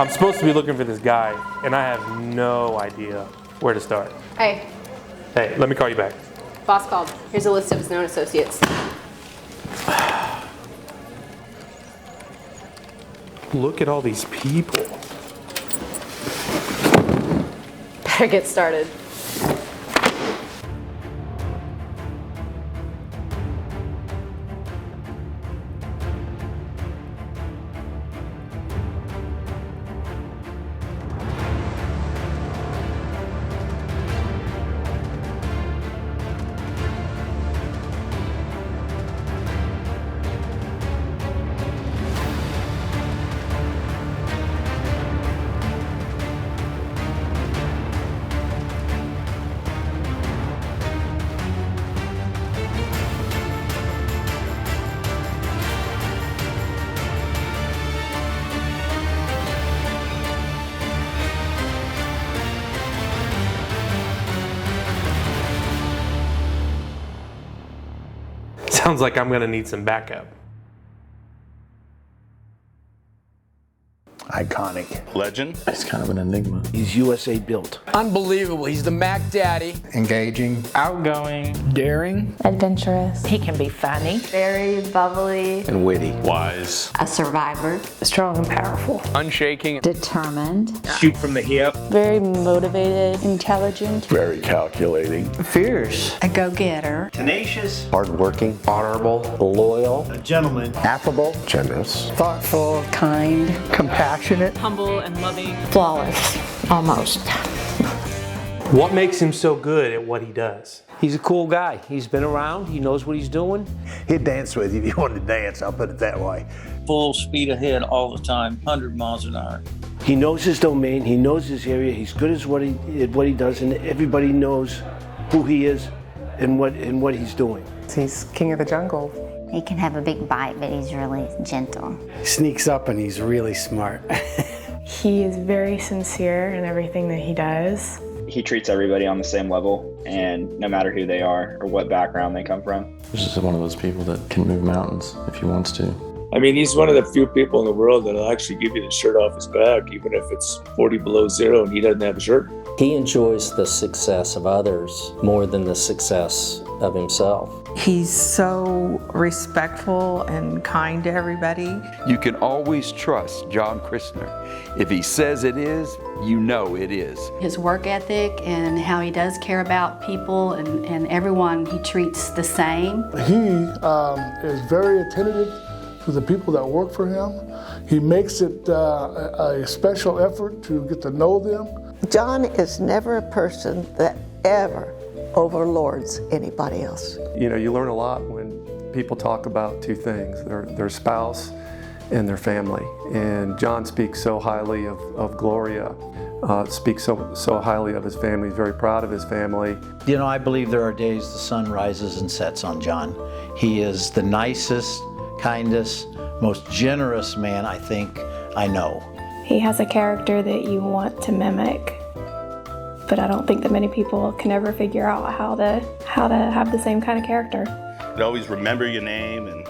I'm supposed to be looking for this guy, and I have no idea where to start. Hey, Let me call you back. boss called. Here's a list of his known associates. Look at all these people. Better get started. Sounds like I'm gonna need some backup. Iconic. Legend. He's kind of an enigma. He's USA built. Unbelievable. He's the Mac Daddy. Engaging. Outgoing. Daring. Adventurous. He can be funny. Very bubbly. And witty. Wise. A survivor. Strong and powerful. Unshaking. Determined. Shoot from the hip. Very motivated. Intelligent. Very calculating. Fierce. A go-getter. Tenacious. Hardworking. Honorable. Loyal. A gentleman. Affable. Generous. Thoughtful. Kind. Compassionate. Humble and loving. Flawless. Almost. What makes him so good at what he does? He's a cool guy. He's been around. He knows what he's doing. He'd dance with you if you wanted to dance, I'll put it that way. Full speed ahead all the time, 100 miles an hour. He knows his domain. He knows his area. He's good at what he does, and everybody knows who he is and what he's doing. He's king of the jungle. He can have a big bite, but he's really gentle. He sneaks up and he's really smart. He is very sincere in everything that he does. He treats everybody on the same level, and no matter who they are or what background they come from. He's just one of those people that can move mountains if he wants to. I mean, he's one of the few people in the world that'll actually give you the shirt off his back, even if it's 40 below zero and he doesn't have a shirt. He enjoys the success of others more than the success of himself. He's so respectful and kind to everybody. You can always trust John Christner. If he says it is, you know it is. His work ethic and how he does care about people and everyone he treats the same. He is very attentive to the people that work for him. He makes it a special effort to get to know them. John is never a person that ever overlords anybody else. You know, you learn a lot when people talk about two things, their spouse and their family. And John speaks so highly of Gloria, speaks so highly of his family. He's very proud of his family. You know, I believe there are days the sun rises and sets on John. He is the nicest, kindest, most generous man I think I know. He has a character that you want to mimic, but I don't think that many people can ever figure out how to have the same kind of character. You always remember your name, and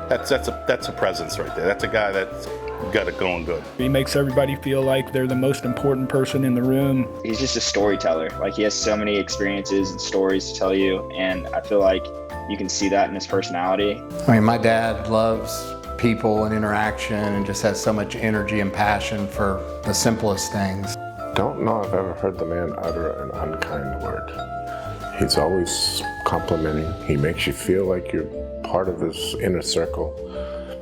that's a presence right there. That's a guy that's got it going good. He makes everybody feel like they're the most important person in the room. He's just a storyteller. Like, he has so many experiences and stories to tell you, and I feel like you can see that in his personality. I mean, my dad loves people and interaction and just has so much energy and passion for the simplest things. Don't know if I've ever heard the man utter an unkind word. He's always complimenting. He makes you feel like you're part of his inner circle,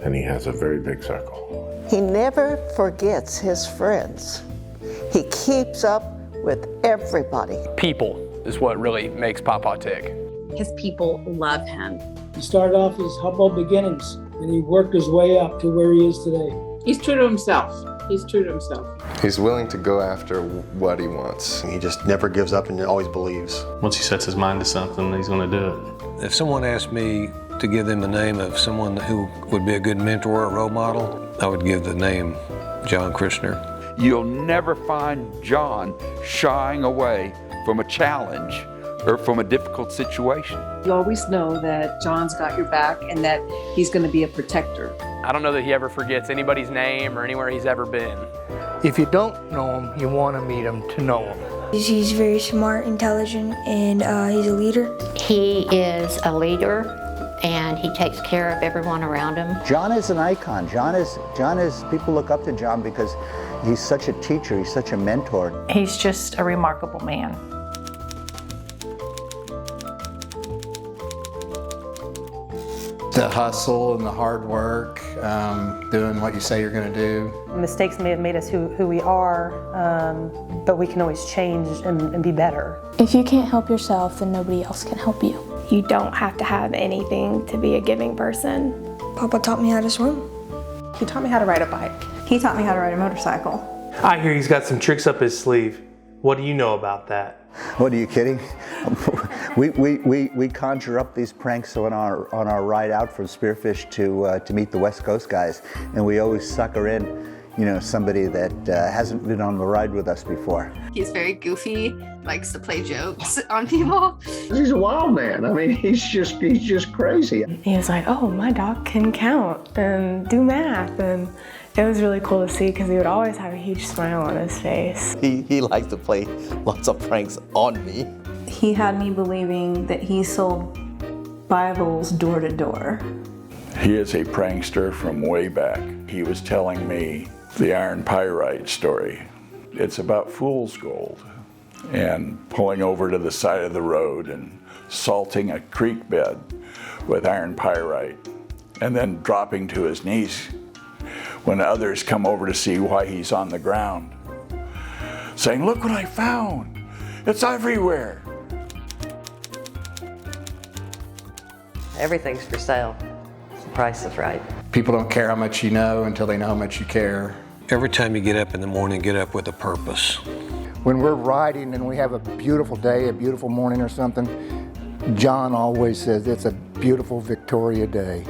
and he has a very big circle. He never forgets his friends. He keeps up with everybody. People is what really makes Papa tick. His people love him. He started off as humble beginnings, and he worked his way up to where he is today. He's true to himself. He's true to himself. He's willing to go after what he wants. He just never gives up and always believes. Once he sets his mind to something, he's going to do it. If someone asked me to give them the name of someone who would be a good mentor or role model, I would give the name John Christner. You'll never find John shying away from a challenge or from a difficult situation. You always know that John's got your back and that he's going to be a protector. I don't know that he ever forgets anybody's name or anywhere he's ever been. If you don't know him, you want to meet him to know him. He's very smart, intelligent, and he's a leader. He is a leader, and he takes care of everyone around him. John is an icon. John is, people look up to John because he's such a teacher, he's such a mentor. He's just a remarkable man. The hustle and the hard work, doing what you say you're going to do. Mistakes may have made us who we are, but we can always change and be better. If you can't help yourself, then nobody else can help you. You don't have to have anything to be a giving person. Papa taught me how to swim. He taught me how to ride a bike. He taught me how to ride a motorcycle. I hear he's got some tricks up his sleeve. What do you know about that? What, are you kidding? We conjure up these pranks on our ride out from Spearfish to meet the West Coast guys, and we always sucker in, somebody that hasn't been on the ride with us before. He's very goofy, likes to play jokes on people. He's a wild man. I mean, he's just crazy. He was like, oh, my dog can count and do math, and it was really cool to see because he would always have a huge smile on his face. He likes to play lots of pranks on me. He had me believing that he sold Bibles door to door. He is a prankster from way back. He was telling me the iron pyrite story. It's about fool's gold and pulling over to the side of the road and salting a creek bed with iron pyrite and then dropping to his knees when others come over to see why he's on the ground, saying, "Look what I found, it's everywhere." Everything's for sale. The price is right. People don't care how much you know until they know how much you care. Every time you get up in the morning, get up with a purpose. When we're riding and we have a beautiful day, a beautiful morning or something, John always says it's a beautiful Victoria day.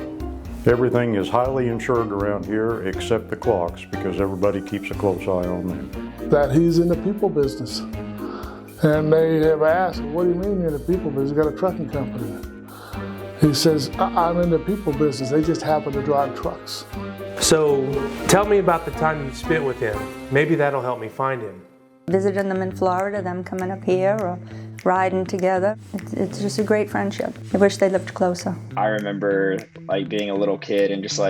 Everything is highly insured around here except the clocks because everybody keeps a close eye on them. That he's in the people business. And they have asked, what do you mean you're in the people business? He's got a trucking company. He says, I'm in the people business. They just happen to drive trucks. So tell me about the time you spent with him. Maybe that'll help me find him. Visiting them in Florida, them coming up here or riding together. It's just a great friendship. I wish they lived closer. I remember being a little kid and just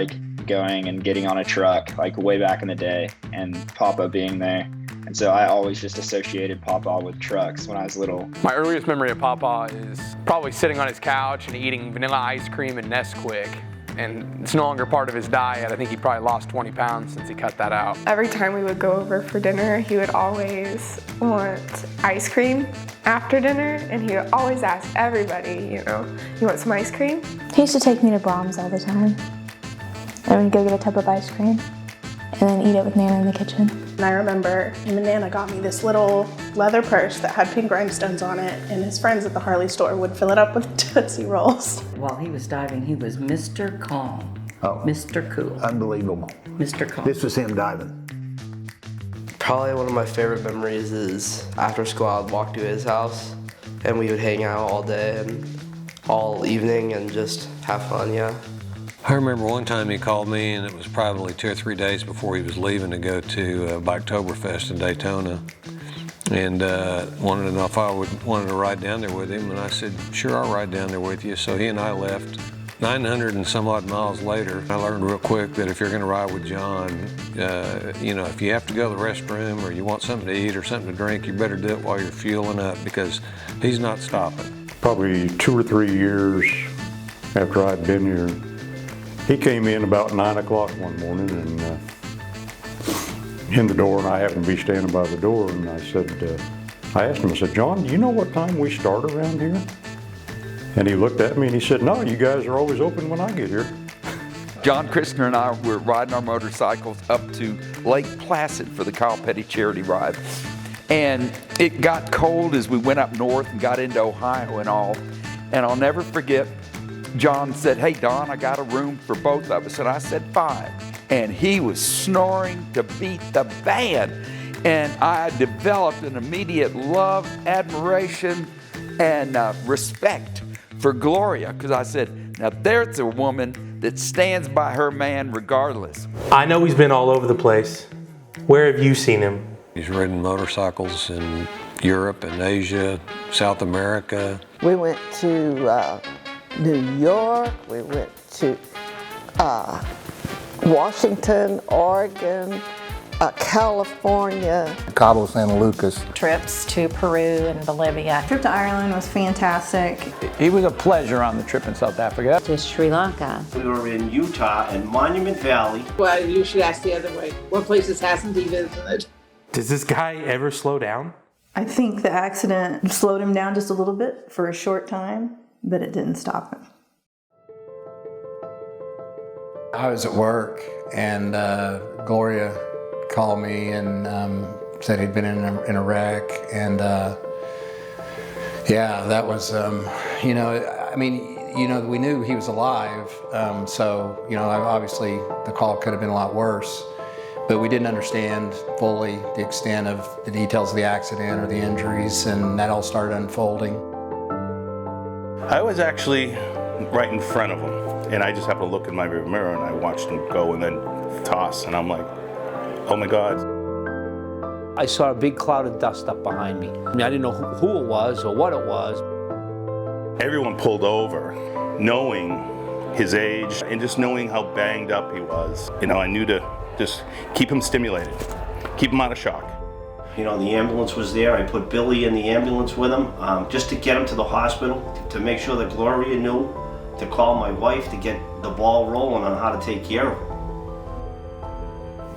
going and getting on a truck way back in the day and Papa being there. And so I always just associated Papa with trucks when I was little. My earliest memory of Papa is probably sitting on his couch and eating vanilla ice cream and Nesquik. And it's no longer part of his diet. I think he probably lost 20 pounds since he cut that out. Every time we would go over for dinner, he would always want ice cream after dinner, and he would always ask everybody, you want some ice cream? He used to take me to Brahms all the time. And we'd go get a tub of ice cream, and then eat it with Nana in the kitchen. And I remember him and Nana got me this little leather purse that had pink rhinestones on it, and his friends at the Harley store would fill it up with Tootsie Rolls. While he was diving, he was Mr. Calm. Oh. Mr. Cool. Unbelievable. Mr. Calm. This was him diving. Probably one of my favorite memories is after school I'd walk to his house and we would hang out all day and all evening and just have fun, yeah. I remember one time he called me, and it was probably 2 or 3 days before he was leaving to go to Biketoberfest in Daytona, and wanted to know if I wanted to ride down there with him, and I said, sure, I'll ride down there with you. So he and I left. 900 and some odd miles later, I learned real quick that if you're going to ride with John, if you have to go to the restroom or you want something to eat or something to drink, you better do it while you're fueling up because he's not stopping. Probably 2 or 3 years after I'd been here, he came in about 9 o'clock one morning and in the door, and I happened to be standing by the door, and I asked him, I said, John, do you know what time we start around here? And he looked at me and he said, no, you guys are always open when I get here. John Christner and I were riding our motorcycles up to Lake Placid for the Kyle Petty charity ride. And it got cold as we went up north and got into Ohio and all. And I'll never forget, John said, hey, Don, I got a room for both of us. And I said, 5. And he was snoring to beat the band. And I developed an immediate love, admiration, and respect for Gloria, because I said, now there's a woman that stands by her man regardless. I know he's been all over the place. Where have you seen him? He's ridden motorcycles in Europe and Asia, South America. We went to New York, we went to Washington, Oregon, California. Cabo San Lucas. Trips to Peru and Bolivia. Trip to Ireland was fantastic. It was a pleasure on the trip in South Africa. To Sri Lanka. We were in Utah and Monument Valley. Well, you should ask the other way. What places hasn't he visited? Does this guy ever slow down? I think the accident slowed him down just a little bit for a short time, but it didn't stop him. I was at work and Gloria called me and said he'd been in a wreck, and yeah, that was, you know, I mean, you know, we knew he was alive, so, you know, obviously the call could have been a lot worse, but we didn't understand fully the extent of the details of the accident or the injuries, and that all started unfolding. I was actually right in front of him, and I just happened to look in my rear mirror and I watched him go and then toss, and I'm like, oh my God. I saw a big cloud of dust up behind me. I mean, I didn't know who it was or what it was. Everyone pulled over, knowing his age and just knowing how banged up he was. You know, I knew to just keep him stimulated, keep him out of shock. You know, the ambulance was there. I put Billy in the ambulance with him just to get him to the hospital, to make sure that Gloria knew to call my wife to get the ball rolling on how to take care of him.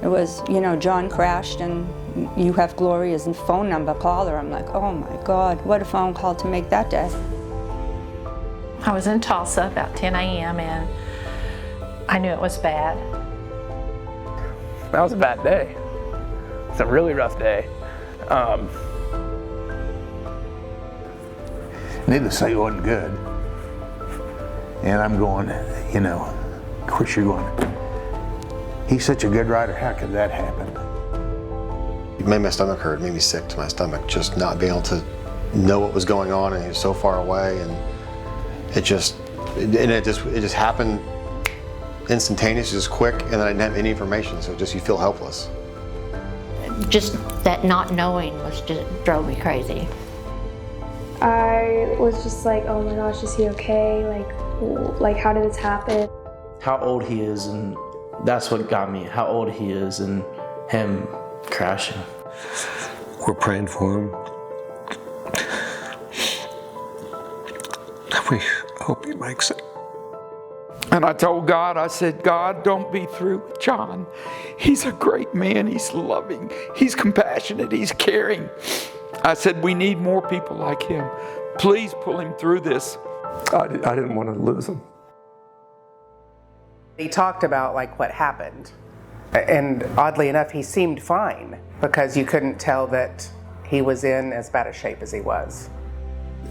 It was, you know, John crashed and you have Gloria's phone number, call her. I'm like, oh my God, what a phone call to make that day. I was in Tulsa about 10 a.m. and I knew it was bad. That was a bad day. It's a really rough day. Needless to say, it wasn't good. And I'm going, you know, of course you're going, he's such a good rider, how could that happen? It made my stomach hurt, it made me sick to my stomach, just not being able to know what was going on, and he was so far away, and it just happened instantaneously, just quick, and then I didn't have any information, so just you feel helpless. Just that not knowing drove me crazy. I was just like, oh my gosh, is he okay? Like how did this happen? How old he is, and that's what got me. How old he is and him crashing. We're praying for him. We hope he makes it. And I told God, I said, God, don't be through with John. He's a great man. He's loving. He's compassionate. He's caring. I said, we need more people like him. Please pull him through this. I didn't want to lose him. He talked about like what happened. And oddly enough, he seemed fine because you couldn't tell that he was in as bad a shape as he was.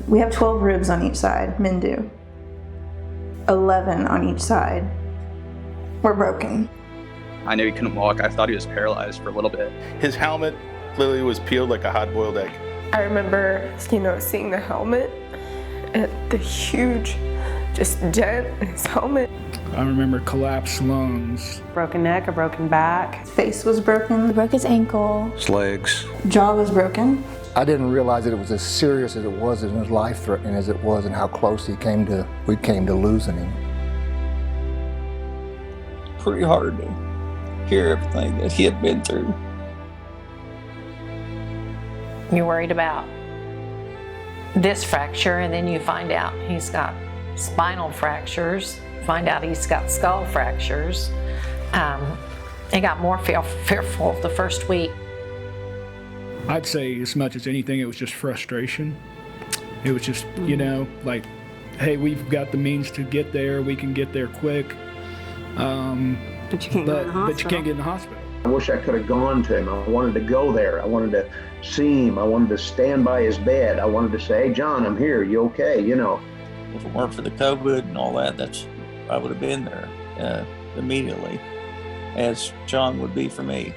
We have 12 ribs on each side, men do. 11 on each side were broken. I knew he couldn't walk. I thought he was paralyzed for a little bit. His helmet literally was peeled like a hard-boiled egg. I remember, you know, seeing the helmet and the huge just dent in his helmet. I remember collapsed lungs. Broken neck, a broken back. His face was broken. He broke his ankle. His legs. Jaw was broken. I didn't realize that it was as serious as it was and as life-threatening as it was, and how close we came to losing him. Pretty hard to hear everything that he had been through. You're worried about this fracture, and then you find out he's got spinal fractures, find out he's got skull fractures. It got more fearful the first week. I'd say as much as anything, it was just frustration. It was just, you know, like, hey, we've got the means to get there, we can get there quick. But you can't go in the hospital. But you can't get in the hospital. I wish I could have gone to him. I wanted to go there. I wanted to see him. I wanted to stand by his bed. I wanted to say, hey, John, I'm here. You okay? You know. If it weren't for the COVID and all that, I would have been there immediately, as John would be for me.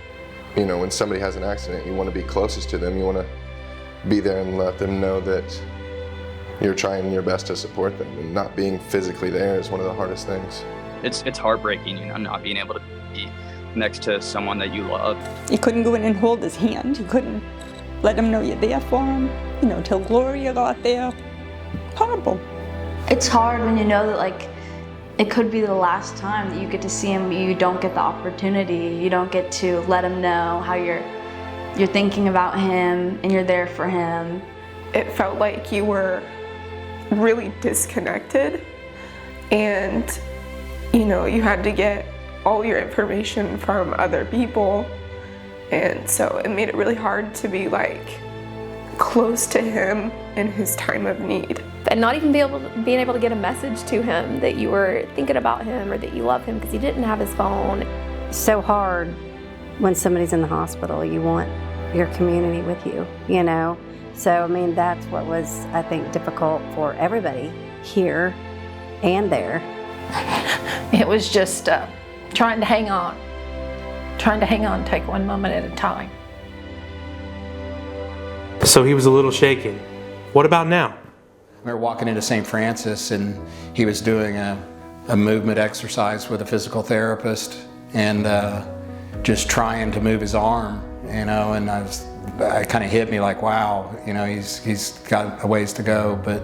You know, when somebody has an accident, you want to be closest to them. You want to be there and let them know that you're trying your best to support them. And not being physically there is one of the hardest things. It's heartbreaking, you know, not being able to be next to someone that you love. You couldn't go in and hold his hand. You couldn't let him know you're there for him. You know, till Gloria got there. Horrible. It's hard when you know that, like, it could be the last time that you get to see him. You don't get the opportunity. You don't get to let him know how you're thinking about him and you're there for him. It felt like you were really disconnected, and you know, you had to get all your information from other people, and so it made it really hard to be like close to him in his time of need. And not even being able to get a message to him that you were thinking about him or that you love him because he didn't have his phone. So hard when somebody's in the hospital. You want your community with you, you know? So, I mean, that's what was, I think, difficult for everybody here and there. It was just trying to hang on, take one moment at a time. So he was a little shaken. What about now? We were walking into St. Francis and he was doing a movement exercise with a physical therapist and just trying to move his arm, you know, and it kind of hit me like, wow, you know, he's got a ways to go, but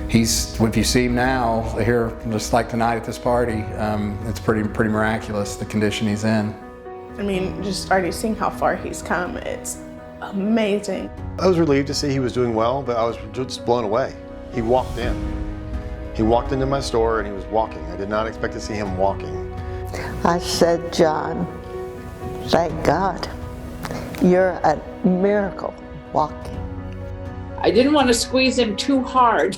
if you see him now, here, just like tonight at this party, it's pretty miraculous, the condition he's in. I mean, just already seeing how far he's come, it's amazing. I was relieved to see he was doing well, but I was just blown away. He walked in. He walked into my store and he was walking. I did not expect to see him walking. I said, John, thank God, you're a miracle walking. I didn't want to squeeze him too hard.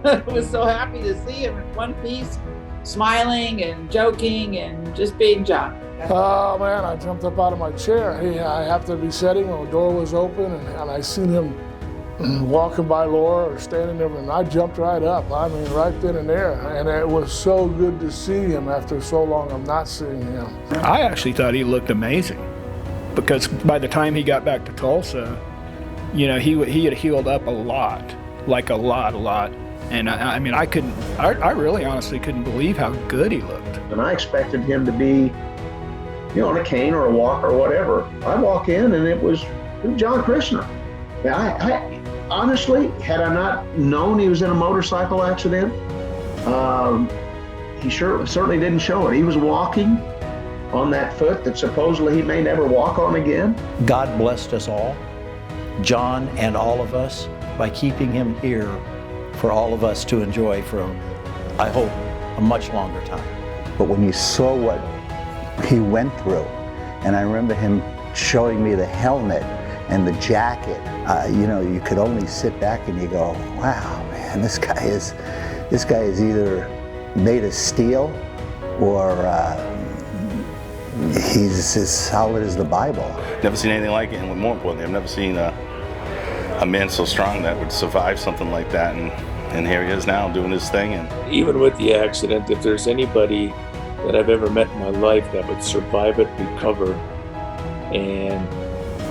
I was so happy to see him in one piece, smiling and joking and just being John. Oh man, I jumped up out of my chair. I happened to be sitting when the door was open and I seen him walking by Laura or standing there, and I jumped right up. I mean, right then and there. And it was so good to see him after so long of not seeing him. I actually thought he looked amazing because by the time he got back to Tulsa, you know, he had healed up a lot, like a lot. And I mean, I really honestly couldn't believe how good he looked. And I expected him to be, you know, on a cane or a walker or whatever. I walk in and it was John Christner. I honestly, had I not known he was in a motorcycle accident, he certainly didn't show it. He was walking on that foot that supposedly he may never walk on again. God blessed us all, John and all of us, by keeping him here for all of us to enjoy for, I hope, a much longer time. But when you saw what he went through, and I remember him showing me the helmet and the jacket, you know, you could only sit back and you go, wow, man, this guy is either made of steel or he's as solid as the Bible. Never seen anything like it, and more importantly, I've never seen a man so strong that would survive something like that, and here he is now doing his thing. And even with the accident, if there's anybody that I've ever met in my life that would survive it, recover, and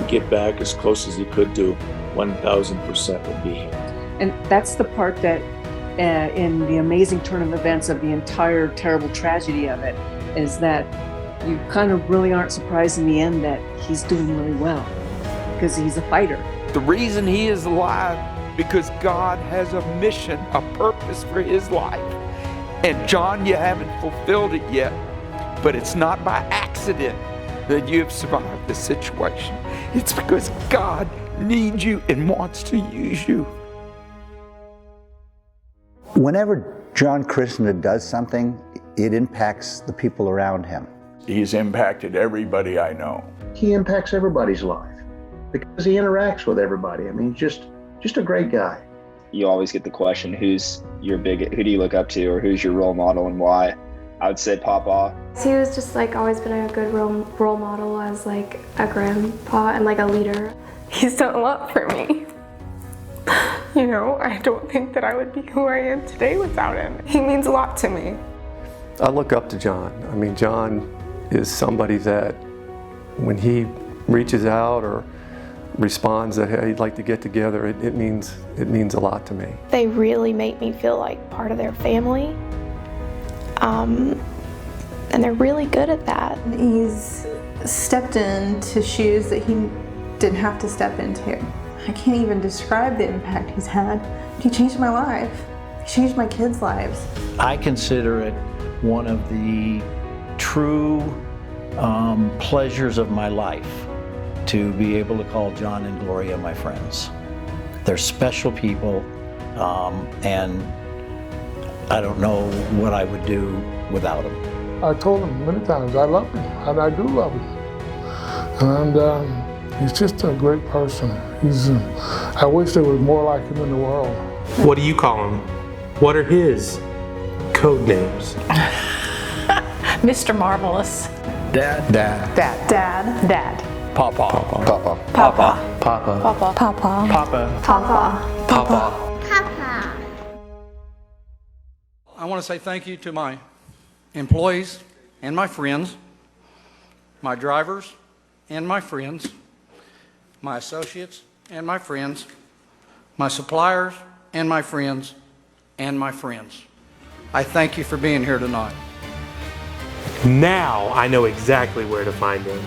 get back as close as he could to 1,000% would be him. And that's the part that, in the amazing turn of events of the entire terrible tragedy of it, is that you kind of really aren't surprised in the end that he's doing really well, because he's a fighter. The reason he is alive, because God has a mission, a purpose for his life. And John, you haven't fulfilled it yet, but it's not by accident that you have survived this situation. It's because God needs you and wants to use you. Whenever John Christner does something, it impacts the people around him. He's impacted everybody I know. He impacts everybody's life because he interacts with everybody. I mean, just a great guy. You always get the question, who do you look up to, or who's your role model and why? I would say Papa. He was just like always been a good role model as like a grandpa and like a leader. He's done a lot for me. You know, I don't think that I would be who I am today without him. He means a lot to me. I look up to John. I mean, John is somebody that when he reaches out or responds that hey, he'd like to get together, it means a lot to me. They really make me feel like part of their family. And they're really good at that. He's stepped into shoes that he didn't have to step into. I can't even describe the impact he's had. He changed my life. He changed my kids' lives. I consider it one of the true pleasures of my life to be able to call John and Gloria my friends. They're special people, and I don't know what I would do without them. I told him many times I love him, and I do love him. And he's just a great person. I wish there was more like him in the world. What do you call him? What are his code names? Mr. Marvelous. Dad. Dad. Dad. Dad. Dad. Papa. Papa. Papa. Papa. Papa. Papa. Papa. Papa. I want to say thank you to my employees and my friends, my drivers and my friends, my associates and my friends, my suppliers and my friends, and my friends. I thank you for being here tonight. Now I know exactly where to find him.